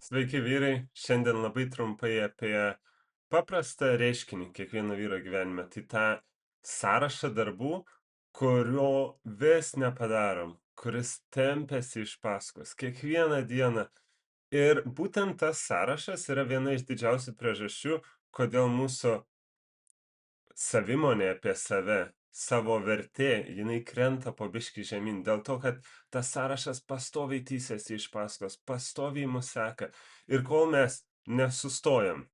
Sveiki vyrai, šiandien labai trumpai apie paprastą reiškinį kiekvieno vyro gyvenime. Tai tą sąrašą darbų, kurio vis nepadarom, kuris tempiasi iš paskos kiekvieną dieną. Ir būtent tas sąrašas yra viena iš didžiausių priežasčių, kodėl mūsų savimonė apie save, savo vertė, jinai krenta po biškį žemyn. Dėl to, kad tas sąrašas pastoviai tįsiasi iš paskos, pastoviai mus seka. Ir kol mes nesustojam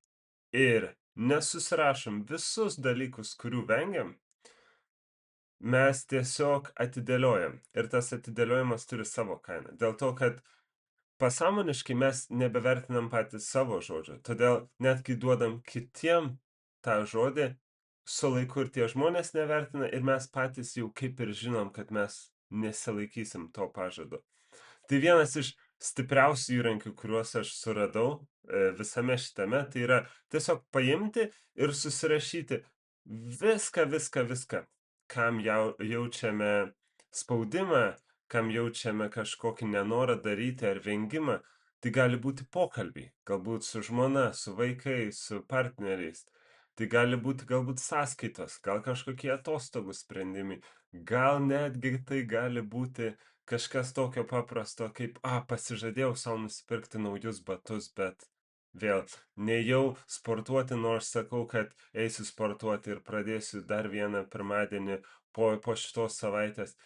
ir nesusirašom visus dalykus, kurių vengiam, mes tiesiog atidėliojam. Ir tas atidėliojimas turi savo kainą. Dėl to, kad pasąmoniškai mes nebevertinam patys savo žodžio. Todėl netgi duodam kitiem tą žodį, su laiku ir tie žmonės nevertina ir mes patys jau kaip ir žinom, kad mes nesilaikysim to pažado. Tai vienas iš stipriausių įrankių, kuriuos aš suradau visame šitame, tai yra tiesiog paimti ir susirašyti viską, kam jaučiame spaudimą, kam jaučiame kažkokį nenorą daryti ar vengimą. Tai gali būti pokalbiai, galbūt su žmona, su vaikais, su partneriais. Tai gali būti galbūt sąskaitos, gal kažkokie atostogų sprendimai, gal netgi tai gali būti kažkas tokio paprasto kaip, pasižadėjau sau nusipirkti naujus batus, bet vėl nejau sportuoti, nors sakau, kad eisiu sportuoti ir pradėsiu dar vieną pirmadienį po šitos savaitės.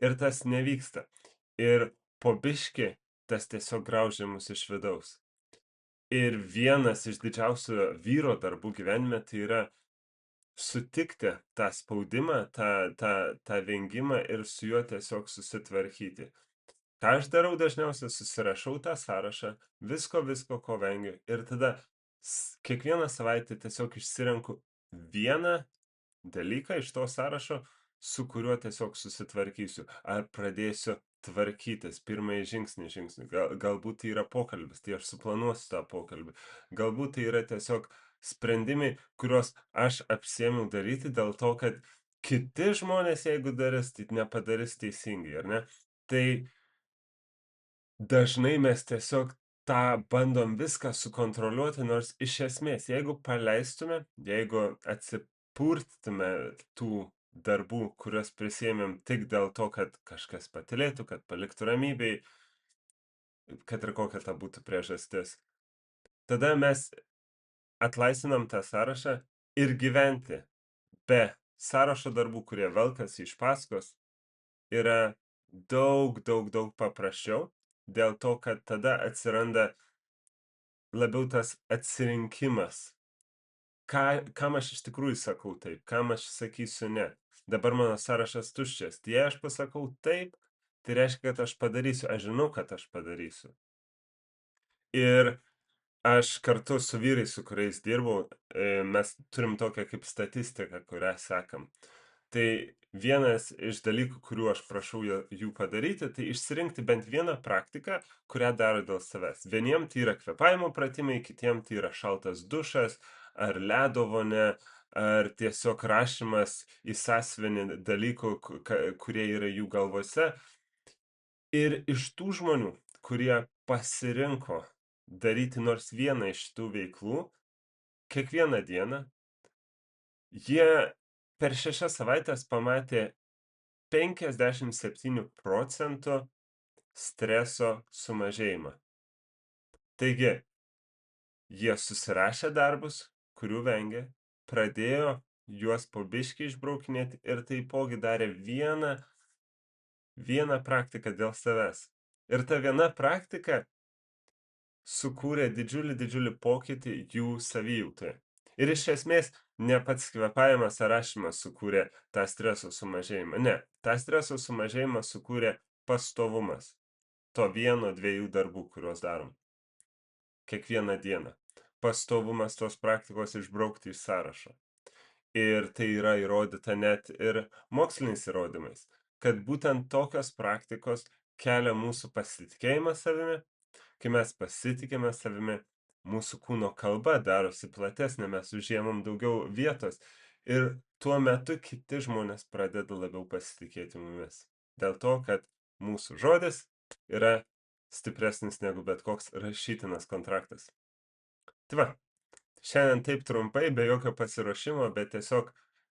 Ir tas nevyksta. Ir po biškį tas tiesiog graužia mus iš vidaus. Ir vienas iš didžiausių vyro darbų gyvenime tai yra sutikti tą spaudimą, tą vengimą ir su juo tiesiog susitvarkyti. Ką aš darau dažniausiai, susirašau tą sąrašą, visko, ko vengiu. Ir tada kiekvieną savaitę tiesiog išsirenku vieną dalyką iš to sąrašo, su kuriuo tiesiog susitvarkysiu. Ar pradėsiu tvarkytis, pirmąjį žingsnį. Galbūt tai yra pokalbis, tai aš suplanuosiu tą pokalbį. Galbūt tai yra tiesiog sprendimai, kuriuos aš apsiėmiau daryti dėl to, kad kiti žmonės, jeigu darys, tai nepadarys teisingai, ar ne? Tai dažnai mes tiesiog tą bandom viską sukontroliuoti, nors iš esmės, jeigu paleistume, jeigu atsipurtytume tų darbų, kuriuos prisėmėm tik dėl to, kad kažkas patylėtų, kad paliktų ramybėj, kad ir kokia ta būtų priežastis. Tada mes atlaisvinam tą sąrašą ir gyventi be sąrašo darbų, kurie velkasi iš paskos, yra daug paprasčiau, dėl to, kad tada atsiranda labiau tas atsirinkimas. Kam aš iš tikrųjų sakau taip, kam aš sakysiu ne. Dabar mano sąrašas tuščias. Jei aš pasakau taip, tai reiškia, kad aš padarysiu. Aš žinau, kad aš padarysiu. Ir aš kartu su vyrais, su kuriais dirbau, mes turim tokią kaip statistiką, kurią sekam. Tai vienas iš dalykų, kurių aš prašau jų padaryti, tai išsirinkti bent vieną praktiką, kurią daro dėl savęs. Vieniem tai yra kvėpavimo pratimai, kitiem tai yra šaltas dušas, ar ledo vonia, ar tiesiog rašymas į sąsiuvinį dalykų, kurie yra jų galvose. Ir iš tų žmonių, kurie pasirinko daryti nors vieną iš tų veiklų, kiekvieną dieną, jie per 6 savaitės pamatė 57% streso sumažėjimą. Taigi, jie susirašė darbus, kurių vengė, pradėjo juos po biškį išbraukinėti ir taipogi darė vieną praktiką dėl savęs. Ir ta viena praktika sukūrė didžiulį pokytį jų savijautoje. Ir iš esmės ne pats kvėpavimas ar rašymas sukūrė tą streso sumažėjimą. Ne, tą streso sumažėjimą sukūrė pastovumas to 1-2 darbų, kuriuos darom kiekvieną dieną. Pastovumas tos praktikos išbraukti iš sąrašo. Ir tai yra įrodyta net ir moksliniais įrodymais, kad būtent tokios praktikos kelia mūsų pasitikėjimą savimi. Kai mes pasitikime savimi, mūsų kūno kalba darosi platesnė, mes užėmam daugiau vietos ir tuo metu kiti žmonės pradeda labiau pasitikėti mumis. Dėl to, kad mūsų žodis yra stipresnis negu bet koks rašytinas kontraktas. Tai va, šiandien taip trumpai, be jokio pasiruošimo, bet tiesiog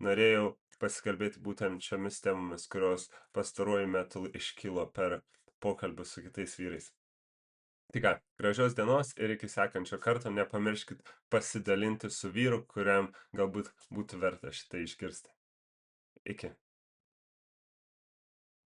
norėjau pasikalbėti būtent šiomis temomis, kurios pastaruoju metu iškilo per pokalbius su kitais vyrais. Tai ką, gražios dienos ir iki sekančio karto nepamirškit pasidalinti su vyru, kuriam galbūt būtų verta šitą išgirsti. Iki.